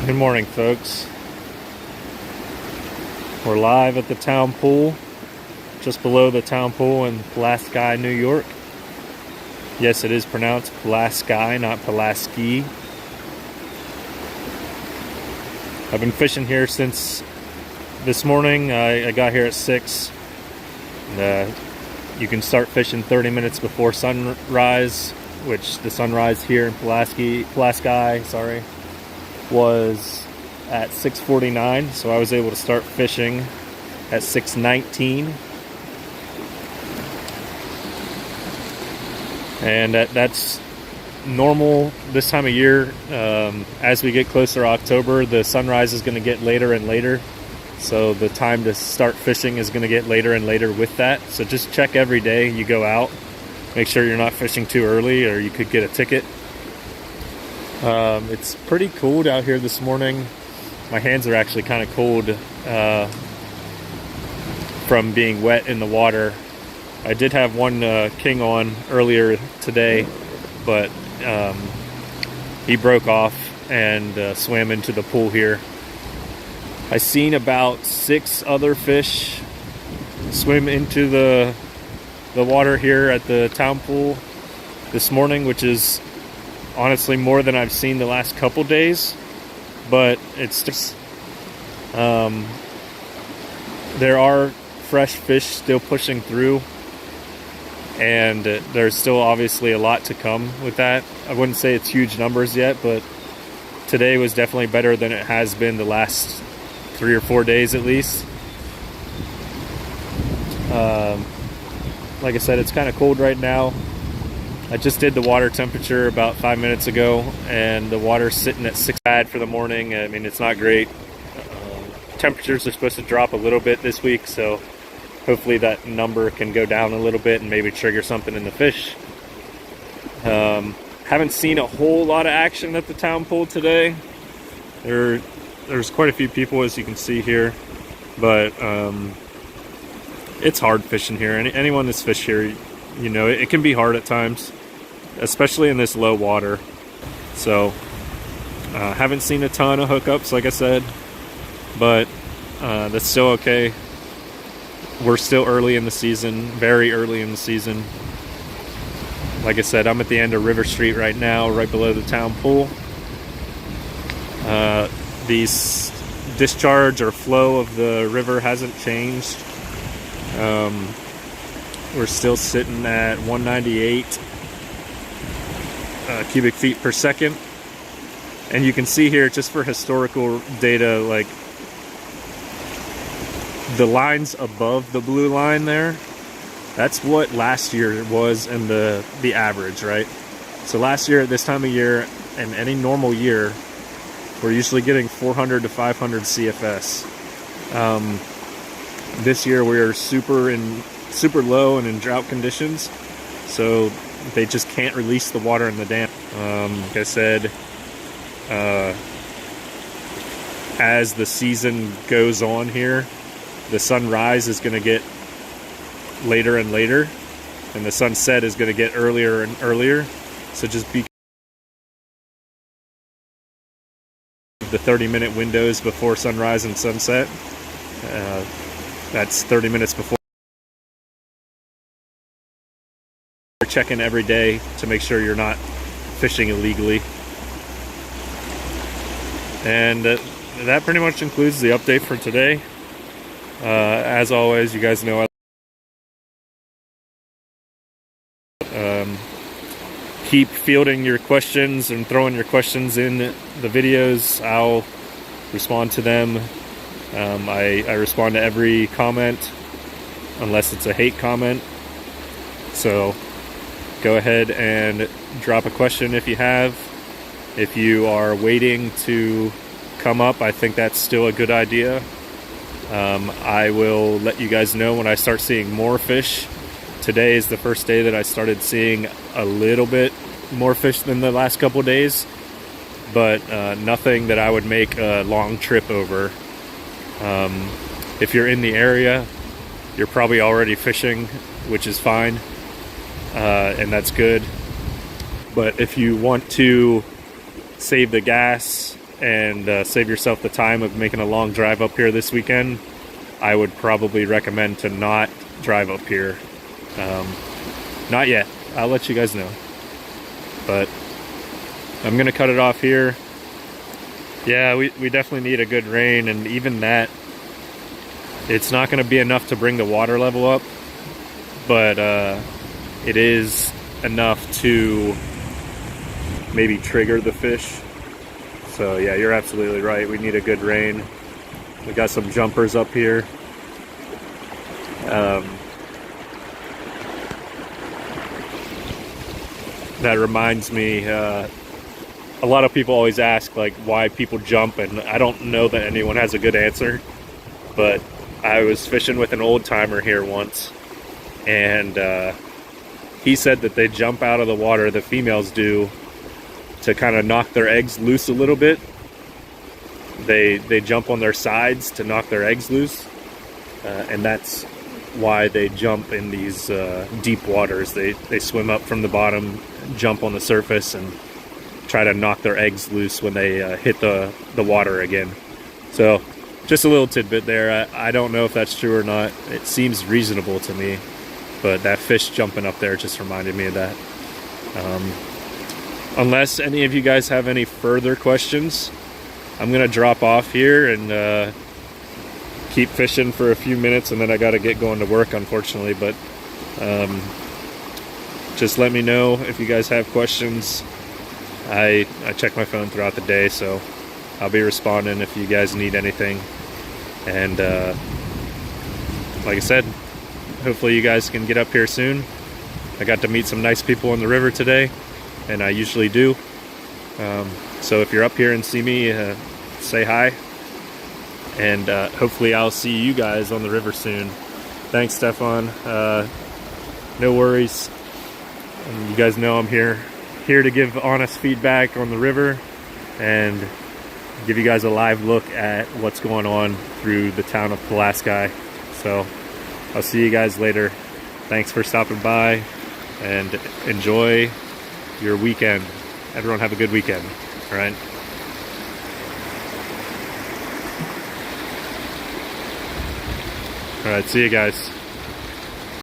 Good morning, folks. We're live at the town pool, just below the town pool in Pulaski, New York. Yes, it is pronounced Pulaski, not Pulaski. I've been fishing here since this morning. I got here at 6. You can start fishing 30 minutes before sunrise, which the sunrise here in Pulaski, was at 6:49, so I was able to start fishing at 6:19, and that's normal this time of year. As we get closer to October, the sunrise is going to get later and later, so the time to start fishing is going to get later and later with that. So just check every day you go out, make sure you're not fishing too early or you could get a ticket. It's pretty cold out here this morning. My hands are actually kind of cold from being wet in the water. I did have one king on earlier today, but he broke off and swam into the pool here. I seen about 6 other fish swim into the water here at the town pool this morning, which is honestly more than I've seen the last couple days, but it's just there are fresh fish still pushing through, and there's still obviously a lot to come with that. I wouldn't say it's huge numbers yet, but today was definitely better than it has been the last 3 or 4 days at least. Like I said, it's kind of cold right now. I just did the water temperature about 5 minutes ago, and the water's sitting at 6 bad for the morning. I mean, it's not great. Temperatures are supposed to drop a little bit this week, so hopefully that number can go down a little bit and maybe trigger something in the fish. Haven't seen a whole lot of action at the town pool today. There's quite a few people, as you can see here, but it's hard fishing here. Anyone that's fished here, you know, it can be hard at times, especially in this low water. So haven't seen a ton of hookups, like I said, but that's still okay. We're still early in the season, very early in the season. Like I said, I'm at the end of River Street right now, right below the town pool. The discharge or flow of the river hasn't changed. We're still sitting at 198 cubic feet per second. And you can see here, just for historical data, like the lines above the blue line there, that's what last year was in the average, right? So last year at this time of year, and any normal year, we're usually getting 400 to 500 CFS. This year we're super low and in drought conditions, so they just can't release the water in the dam. Like I said, as the season goes on here, the sunrise is going to get later and later, and the sunset is going to get earlier and earlier. So just be the 30-minute windows before sunrise and sunset. That's 30 minutes before. You're checking every day to make sure you're not fishing illegally. And that pretty much concludes the update for today. As always, you guys know keep fielding your questions and throwing your questions in the videos. I'll respond to them. I respond to every comment unless it's a hate comment. So go ahead and drop a question if you have. If you are waiting to come up, I think that's still a good idea. I will let you guys know when I start seeing more fish. Today is the first day that I started seeing a little bit more fish than the last couple days, but nothing that I would make a long trip over. If you're in the area, you're probably already fishing, which is fine, and that's good. But if you want to save the gas and save yourself the time of making a long drive up here this weekend, I would probably recommend to not drive up here. Not yet. I'll let you guys know. But I'm gonna cut it off here. Yeah, we definitely need a good rain, and even that, it's not gonna be enough to bring the water level up, but it is enough to maybe trigger the fish. So yeah, you're absolutely right. We need a good rain. We got some jumpers up here. That reminds me, a lot of people always ask like why people jump, and I don't know that anyone has a good answer, but I was fishing with an old timer here once, and he said that they jump out of the water, the females do, to kind of knock their eggs loose a little bit. They jump on their sides to knock their eggs loose, and that's why they jump in these deep waters. They swim up from the bottom, jump on the surface, and try to knock their eggs loose when they hit the water again. So just a little tidbit there. I don't know if that's true or not. It seems reasonable to me, but that fish jumping up there just reminded me of that. Unless any of you guys have any further questions, I'm gonna drop off here and keep fishing for a few minutes, and then I gotta get going to work, unfortunately. But just let me know if you guys have questions. I check my phone throughout the day, so I'll be responding if you guys need anything. And like I said, hopefully you guys can get up here soon. I got to meet some nice people on the river today, and I usually do. So if you're up here and see me, say hi. And hopefully I'll see you guys on the river soon. Thanks, Stefan. No worries. And you guys know I'm here to give honest feedback on the river and give you guys a live look at what's going on through the town of Pulaski. So I'll see you guys later. Thanks for stopping by, and enjoy your weekend. Everyone have a good weekend. All right. All right, see you guys.